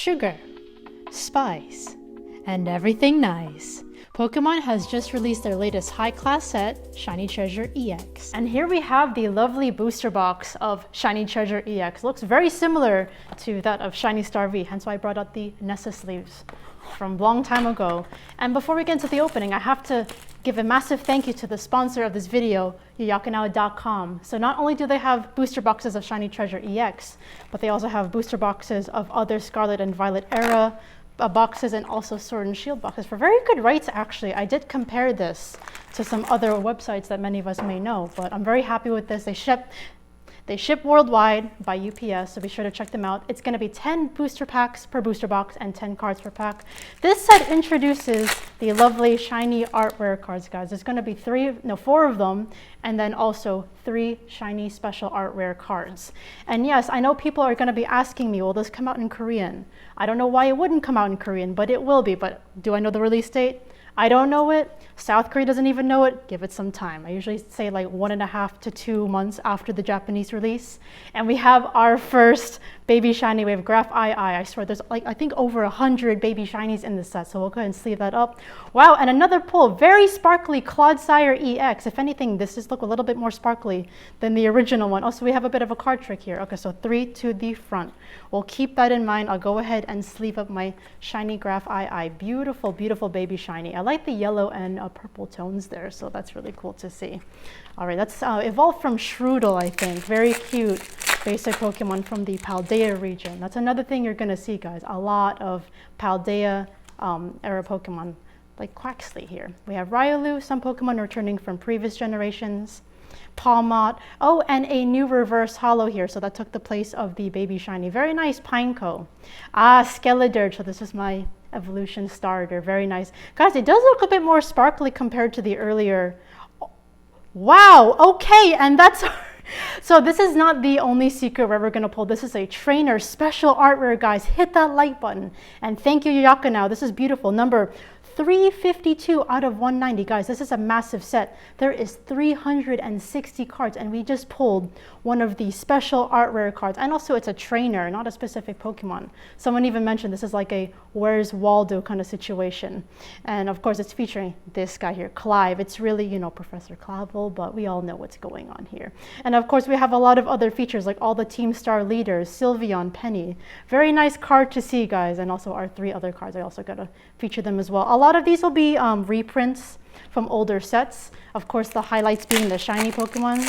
sugar, spice, and everything nice. Pokemon has just released their latest high-class set, Shiny Treasure EX. And here we have the lovely booster box of Shiny Treasure EX. Looks very similar to that of Shiny Star V, hence why I brought out the Nessa sleeves from a long time ago. And before we get into the opening, I have to give a massive thank you to the sponsor of this video, Yoyakanao.com. So not only do they have booster boxes of Shiny Treasure EX, but they also have booster boxes of other Scarlet and Violet era boxes and also Sword and Shield boxes for very good rates, actually. I did compare this to some other websites that many of us may know, but I'm very happy with this. They ship worldwide by UPS, so be sure to check them out. It's going to be 10 booster packs per booster box and 10 cards per pack. This set introduces the lovely shiny art rare cards, guys. There's going to be 4 of them, and then also 3 shiny special art rare cards. And yes, I know people are going to be asking me, will this come out in Korean? I don't know why it wouldn't come out in Korean, but it will be. But do I know the release date? I don't know it. South Korea doesn't even know it. Give it some time. I usually say like 1.5 to 2 months after the Japanese release. And we have our first baby shiny. We have Graph II. I swear there's like, I think over 100 baby shinies in this set. So we'll go ahead and sleeve that up. Wow, and another pull. Very sparkly Clodsire EX. If anything, this just look a little bit more sparkly than the original one. Also, we have a bit of a card trick here. Okay, so 3 to the front. We'll keep that in mind. I'll go ahead and sleeve up my shiny Graph II. Beautiful, beautiful baby shiny. I like the yellow and purple tones there, so that's really cool to see. All right, that's evolved from Shroodle, I think. Very cute basic Pokemon from the Paldea region. That's another thing you're going to see, guys. A lot of Paldea era Pokemon, like Quaxley here. We have Riolu, some Pokemon returning from previous generations. Palmot. Oh, and a new reverse holo here, so that took the place of the baby shiny. Very nice Pineco. Skeledirge, so this is my evolution starter. Very nice. Guys, it does look a bit more sparkly compared to the earlier. Wow, okay, and that's so this is not the only secret rare we're going to pull. This is a trainer special art rare, guys. Hit that like button. And thank you, Yoyakanao. This is beautiful. Number 352 out of 190. Guys, this is a massive set. There is 360 cards, and we just pulled one of the special art rare cards. And also it's a trainer, not a specific Pokemon. Someone even mentioned this is like a Where's Waldo kind of situation. And of course it's featuring this guy here, Clive. It's really, you know, Professor Clavel, but we all know what's going on here. And of course we have a lot of other features like all the Team Star leaders, Sylveon, Penny. Very nice card to see, guys. And also our 3 other cards, I also got to feature them as well. A lot of these will be reprints from older sets. Of course, the highlights being the shiny Pokemon,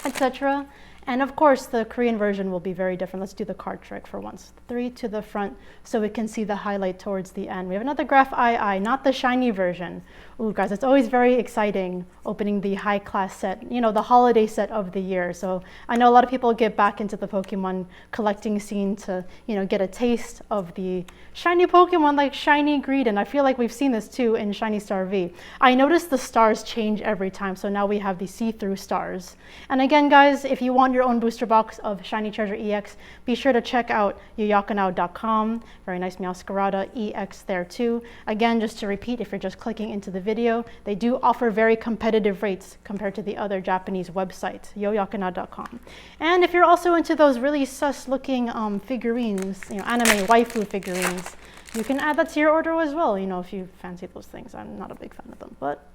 etc. And of course, the Korean version will be very different. Let's do the card trick for once. 3 to the front so we can see the highlight towards the end. We have another Graph II, not the shiny version. Ooh, guys, it's always very exciting opening the high-class set, you know, the holiday set of the year. So I know a lot of people get back into the Pokemon collecting scene to, you know, get a taste of the shiny Pokemon like Shiny Greed. And I feel like we've seen this too in Shiny Star V. I noticed the stars change every time. So now we have the see-through stars. And again, guys, if you want your own booster box of Shiny Treasure EX, be sure to check out Yoyakanao.com. Very nice Meowscarada EX there too. Again, just to repeat, if you're just clicking into the video, they do offer very competitive rates compared to the other Japanese websites, Yoyakanao.com. And if you're also into those really sus looking figurines, you know, anime waifu figurines, you can add that to your order as well, you know, if you fancy those things. I'm not a big fan of them, but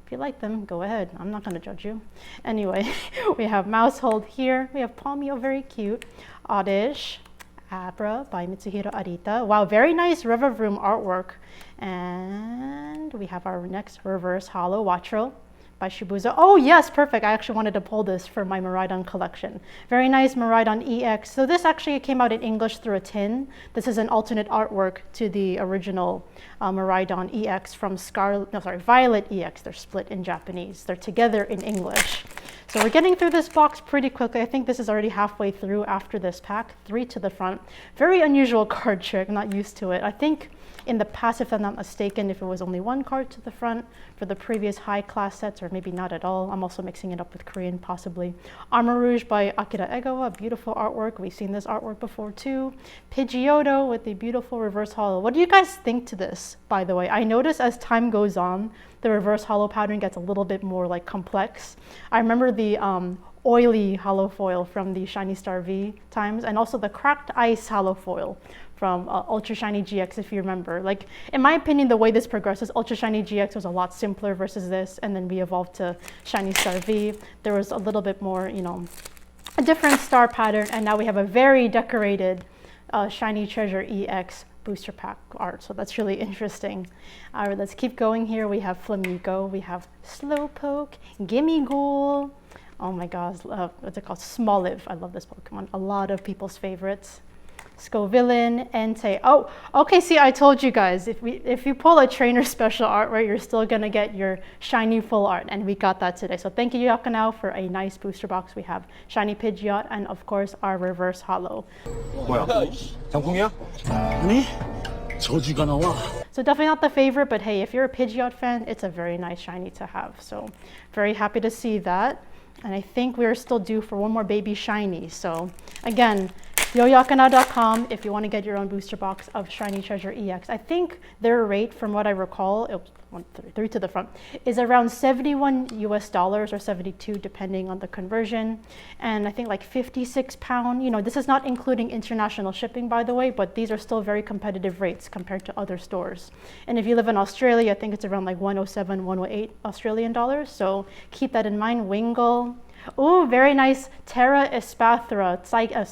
if you like them, go ahead. I'm not going to judge you. Anyway, we have Mousehold here. We have Palmio, very cute. Oddish, Abra by Mitsuhiro Arita. Wow, very nice Revavroom artwork. And we have our next reverse holo, Watro by Shibuza. Oh yes, perfect. I actually wanted to pull this for my Miraidon collection. Very nice Miraidon EX. So this actually came out in English through a tin. This is an alternate artwork to the original Miraidon EX from Violet EX. They're split in Japanese. They're together in English. So we're getting through this box pretty quickly. I think this is already halfway through after this pack. 3 to the front. Very unusual card trick. I'm not used to it. I think in the past, if I'm not mistaken, if it was only 1 card to the front for the previous high-class sets, or maybe not at all. I'm also mixing it up with Korean, possibly. Armor Rouge by Akira Egawa, beautiful artwork. We've seen this artwork before, too. Pidgeotto with the beautiful reverse holo. What do you guys think to this, by the way? I notice as time goes on, the reverse holo pattern gets a little bit more, like, complex. I remember the oily holo foil from the Shiny Star V times, and also the cracked ice holo foil from Ultra Shiny GX, if you remember. Like, in my opinion, the way this progresses, Ultra Shiny GX was a lot simpler versus this, and then we evolved to Shiny Star V. There was a little bit more, you know, a different star pattern, and now we have a very decorated Shiny Treasure EX booster pack art, so that's really interesting. All right, let's keep going here. We have Flamigo, we have Slowpoke, Gimmighoul. Oh my gosh, what's it called? Smoliv. I love this Pokemon. A lot of people's favorites. Scovillain, Entei. Oh, okay, see, I told you guys, if you pull a trainer special art, right, you're still gonna get your shiny full art, and we got that today. So thank you, Yakanao, for a nice booster box. We have shiny Pidgeot, and of course, our reverse holo. 뭐야? 장풍이야? 아니, 저주가 나와. So definitely not the favorite, but hey, if you're a Pidgeot fan, it's a very nice shiny to have. So very happy to see that. And I think we're still due for one more baby shiny. So again, yoyakana.com if you want to get your own booster box of Shiny Treasure EX. I think their rate, from what I recall, it was three to the front, is around $71 US or 72 depending on the conversion. And I think like 56 pound, you know, this is not including international shipping, by the way, but these are still very competitive rates compared to other stores. And if you live in Australia, I think it's around like 107, 108 Australian dollars. So keep that in mind. Wingull. Oh, very nice Terra Espathra.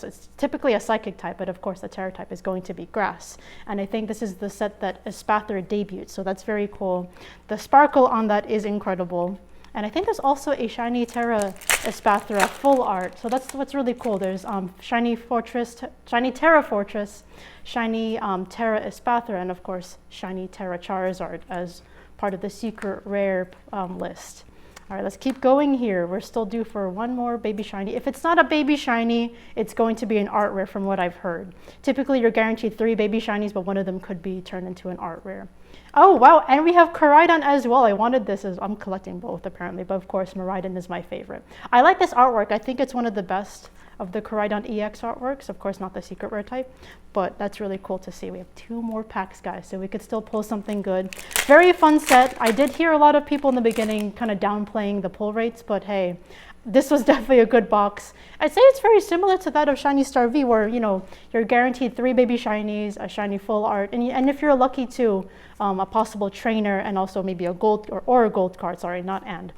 It's typically a psychic type, but of course the Terra type is going to be grass. And I think this is the set that Espathra debuted, so that's very cool. The sparkle on that is incredible. And I think there's also a shiny Terra Espathra full art, so that's what's really cool. There's shiny Terra Fortress, shiny Terra Espathra, and of course shiny Terra Charizard as part of the secret rare list. All right, let's keep going here. We're still due for one more baby shiny. If it's not a baby shiny, it's going to be an art rare from what I've heard. Typically, you're guaranteed 3 baby shinies, but one of them could be turned into an art rare. Oh, wow, and we have Koraidon as well. I wanted this, I'm collecting both apparently, but of course, Miraidon is my favorite. I like this artwork. I think it's one of the best of the Koraidon EX artworks. Of course, not the secret rare type, but that's really cool to see. We have 2 more packs, guys, so we could still pull something good. Very fun set. I did hear a lot of people in the beginning kind of downplaying the pull rates, but hey, this was definitely a good box. I'd say it's very similar to that of Shiny Star V, where, you know, you're guaranteed 3 baby shinies, a shiny full art, and if you're lucky too, a possible trainer, and also maybe a gold or a gold card, sorry, not and.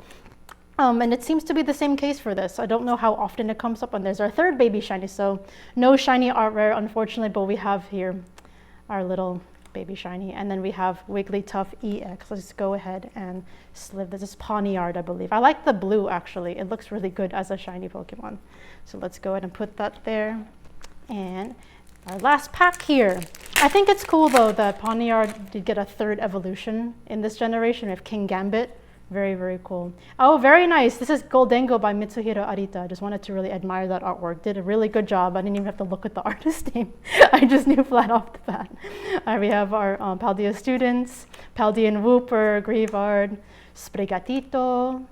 And it seems to be the same case for this. I don't know how often it comes up, and there's our 3rd baby shiny, so no shiny art rare, unfortunately, but we have here our little baby shiny, and then we have Wigglytuff EX. Let's go ahead and slip. This is Pawniard, I believe. I like the blue, actually. It looks really good as a shiny Pokemon. So let's go ahead and put that there. And our last pack here. I think it's cool, though, that Pawniard did get a 3rd evolution in this generation. We have King Gambit. Very, very cool. Oh, very nice. This is Goldengo by Mitsuhiro Arita. I just wanted to really admire that artwork. Did a really good job. I didn't even have to look at the artist name. I just knew flat off the bat. We have our Paldea students, Paldean Wooper, Greavard, Sprigatito,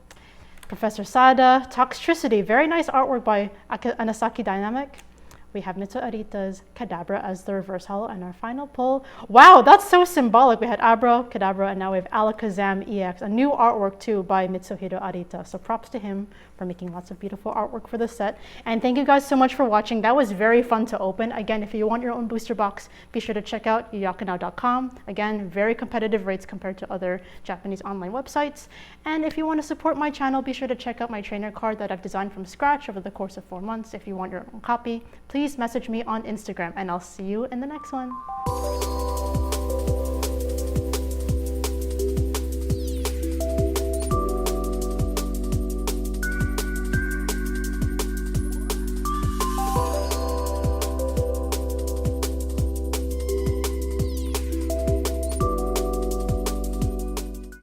Professor Sada, Toxtricity. Very nice artwork by Anasaki Dynamic. We have Mitsu Arita's Kadabra as the reverse holo, and our final pull. Wow, that's so symbolic. We had Abra, Kadabra, and now we have Alakazam EX, a new artwork too by Mitsuhiro Arita. So props to him for making lots of beautiful artwork for the set. And thank you guys so much for watching. That was very fun to open. Again, if you want your own booster box, be sure to check out yoyakanao.com. Again, very competitive rates compared to other Japanese online websites. And if you want to support my channel, be sure to check out my trainer card that I've designed from scratch over the course of 4 months. If you want your own copy, please message me on Instagram, and I'll see you in the next one.